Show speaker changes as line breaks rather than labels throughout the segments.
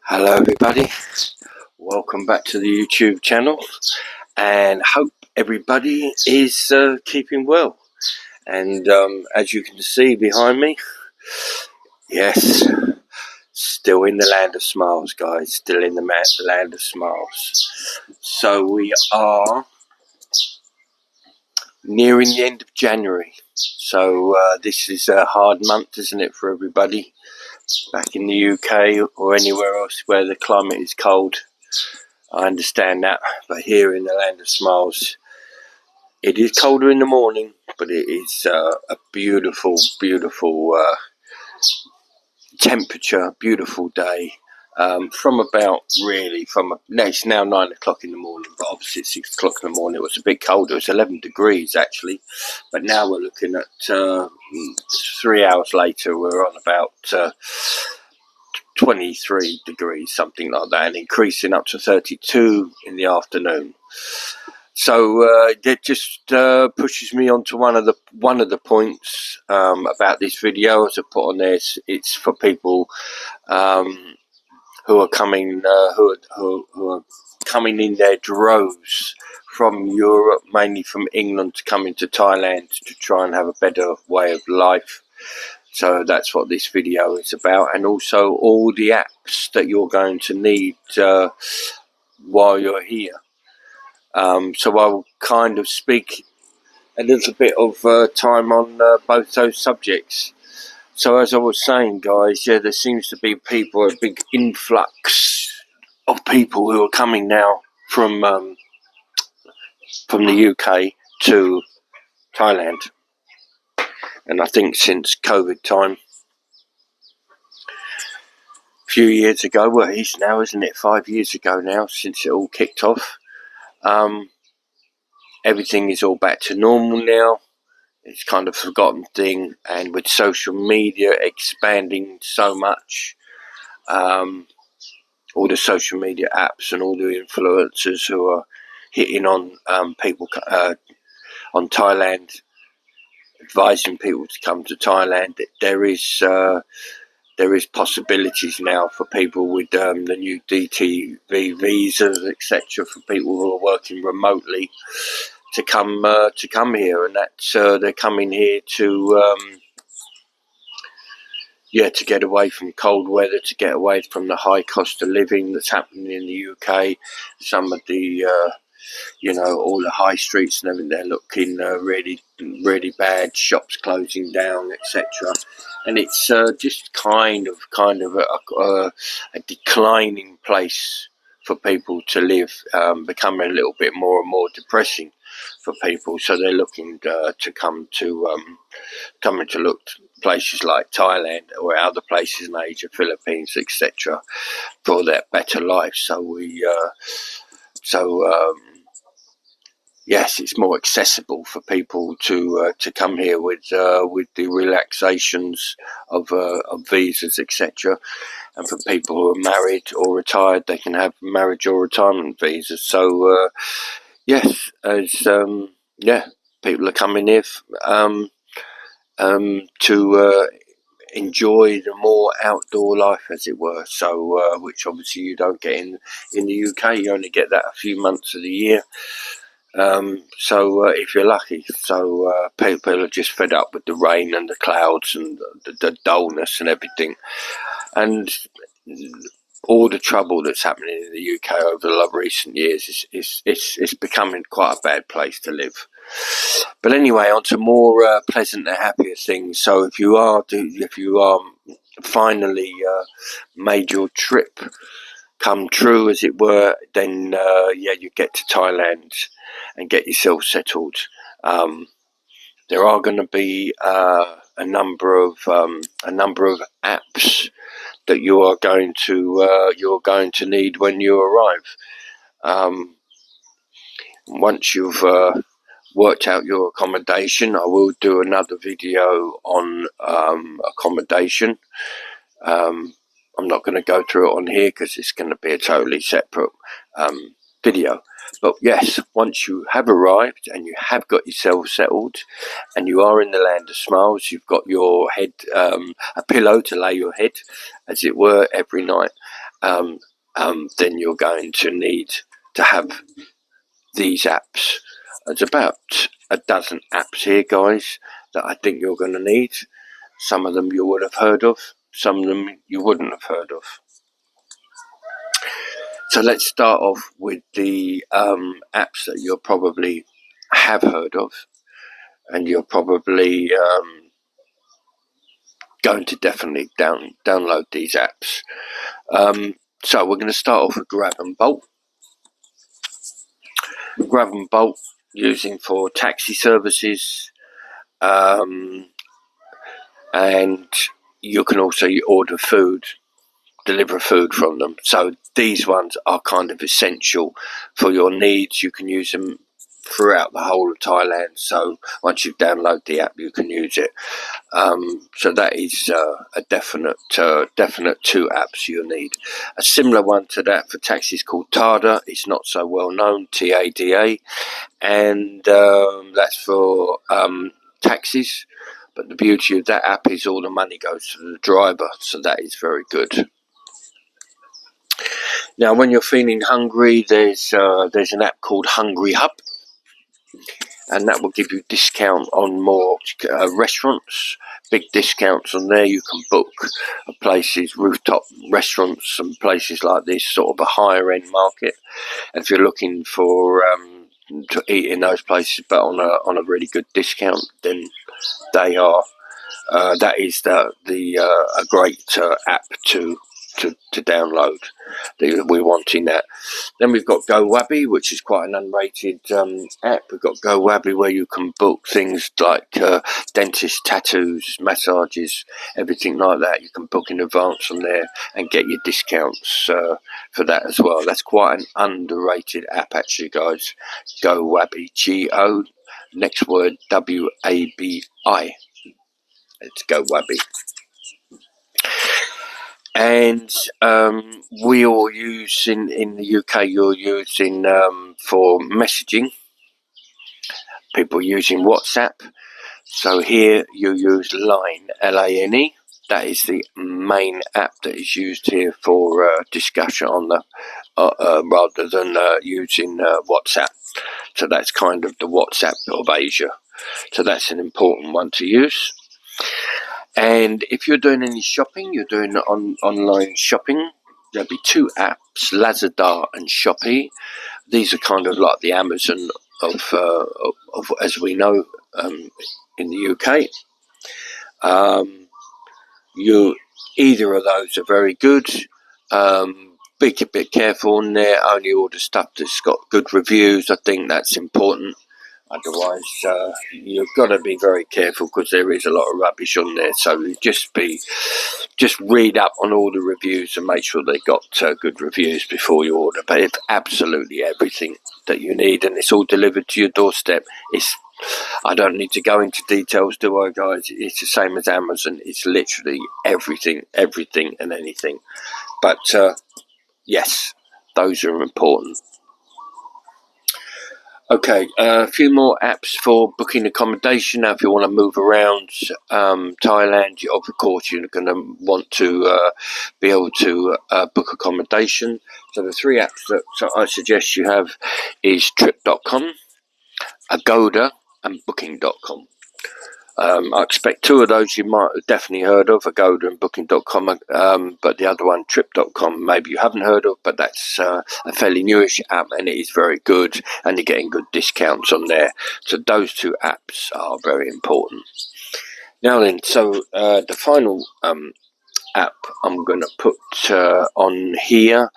Hello everybody, welcome back to the YouTube channel, and hope everybody is keeping well. And as you can see behind me, yes, still in the land of smiles, guys, still in the land of smiles. So we are nearing the end of January, so this is a hard month, isn't it, for everybody back in the UK or anywhere else where the climate is cold. I understand that, but here in the land of smiles, it is colder in the morning, but it is a beautiful, beautiful temperature, beautiful day. From about it's now 9 o'clock in the morning, but obviously at 6 o'clock in the morning it was a bit colder. It was 11 degrees actually, but now we're looking at 3 hours later, we're on about 23 degrees, something like that, and increasing up to 32 in the afternoon. So that just pushes me on to one of the points about this video, as I put on there. It's for people who are coming who are coming in their droves from Europe, mainly from England, to come into Thailand to try and have a better way of life. So that's what this video is about, and also all the apps that you're going to need while you're here. So I'll kind of speak a little bit of time on both those subjects. So as I was saying, guys, yeah, there seems to be a big influx of people who are coming now from the UK to Thailand. And I think since COVID time, a few years ago, well, it is now, isn't it? 5 years ago now, since it all kicked off. Everything is all back to normal now. It's kind of a forgotten thing, and with social media expanding so much, all the social media apps and all the influencers who are hitting on people on Thailand, advising people to come to Thailand, there is possibilities now for people with the new DTV visas, etc., for people who are working remotely to come here, and that's they're coming here to get away from cold weather, to get away from the high cost of living that's happening in the UK. Some of the all the high streets and everything, they're looking really, really bad, shops closing down, etc. And it's just kind of a declining place for people to live, becoming a little bit more and more depressing for people. So they're looking to come to look places like Thailand or other places in Asia, Philippines, etc., for that better life. So yes, it's more accessible for people to come here with the relaxations of visas, etc. And for people who are married or retired, they can have marriage or retirement visas. So yes, as people are coming here to enjoy the more outdoor life, as it were. So which obviously you don't get in the UK. You only get that a few months of the year. So if you're lucky, so people are just fed up with the rain and the clouds and the dullness and everything, and all the trouble that's happening in the UK over the recent years is becoming quite a bad place to live. But anyway, on to more pleasant and happier things. So if you are finally made your trip come true, as it were, then you get to Thailand and get yourself settled. There are going to be a number of apps that you're going to need when you arrive. Once you've worked out your accommodation, I will do another video on accommodation. I'm not going to go through it on here because it's going to be a totally separate video. But yes, once you have arrived and you have got yourself settled and you are in the land of smiles, you've got your head, a pillow to lay your head, as it were, every night, then you're going to need to have these apps. There's about a dozen apps here, guys, that I think you're going to need. Some of them you would have heard of, some of them you wouldn't have heard of. So let's start off with the apps that you probably have heard of, and you're probably going to definitely download these apps. So we're going to start off with Grab and Bolt. Grab and Bolt, using for taxi services, and you can also order food, deliver food from them. So these ones are kind of essential for your needs. You can use them throughout the whole of Thailand. So once you download the app, you can use it. So that is a definite two apps you'll need. A similar one to that for taxis called Tada. It's not so well known, TADA, and that's for taxis. But the beauty of that app is all the money goes to the driver, so that is very good. Now, when you're feeling hungry, there's an app called Hungry Hub, and that will give you discount on more restaurants, big discounts on there. You can book places, rooftop restaurants and places like this, sort of a higher end market. And if you're looking for to eat in those places, but on a really good discount, then they are. That is a great app to download. We're wanting that. Then we've got GoWabi, which is quite an unrated app. We've got GoWabi, where you can book things like dentist, tattoos, massages, everything like that. You can book in advance on there and get your discounts for that as well. That's quite an underrated app, actually, guys. GoWabi, G-O, next word, W-A-B-I. It's GoWabi. And we all use in the UK, you're using for messaging, people using WhatsApp. So here you use Line, L-A-N-E. That is the main app that is used here for discussion on the rather than using WhatsApp. So that's kind of the WhatsApp of Asia. So that's an important one to use. And if you're doing any shopping, you're doing online shopping, there'll be two apps, Lazada and Shopee. These are kind of like the Amazon of as we know in the UK. Either of those are very good. Be a bit careful on there. Only order stuff that's got good reviews. I think that's important. Otherwise, you've got to be very careful, because there is a lot of rubbish on there. So just read up on all the reviews and make sure they got good reviews before you order. But it's absolutely everything that you need, and it's all delivered to your doorstep. I don't need to go into details, do I, guys? It's the same as Amazon. It's literally everything and anything. But yes, those are important. Okay, a few more apps for booking accommodation. Now, if you want to move around Thailand, of course, you're going to want to be able to book accommodation. So the three apps that I suggest you have is Trip.com, Agoda, and Booking.com. I expect two of those you might have definitely heard of, Agoda and Booking.com, but the other one, Trip.com, maybe you haven't heard of, but that's a fairly newish app, and it is very good, and you're getting good discounts on there. So those two apps are very important. Now then, so the final app I'm going to put on here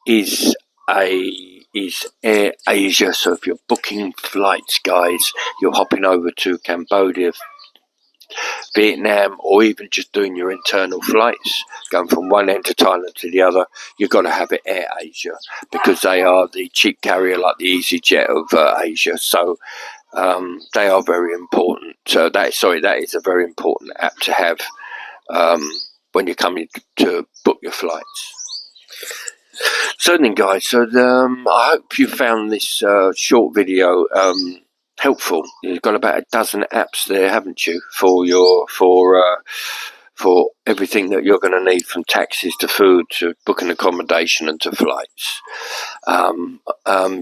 is Air Asia. So if you're booking flights, guys, you're hopping over to Cambodia, Vietnam, or even just doing your internal flights, going from one end of Thailand to the other, you've got to have it Air Asia, because they are the cheap carrier, like the EasyJet of Asia. So they are very important. That is a very important app to have when you're coming to book your flights. So then, guys, I hope you found this short video helpful. You've got about a dozen apps there, haven't you, for for everything that you're going to need, from taxis to food to booking accommodation and to flights.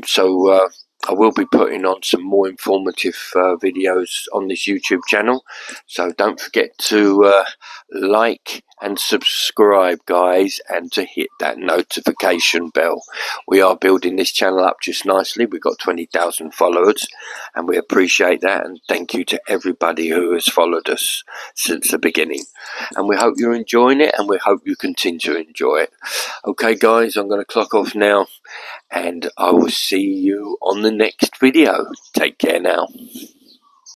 So I will be putting on some more informative videos on this YouTube channel. So don't forget to like and subscribe, guys, and to hit that notification bell. We are building this channel up just nicely. We've got 20,000 followers, and we appreciate that. And thank you to everybody who has followed us since the beginning. And we hope you're enjoying it, and we hope you continue to enjoy it. Okay, guys, I'm going to clock off now, and I will see you on the next video. Take care now.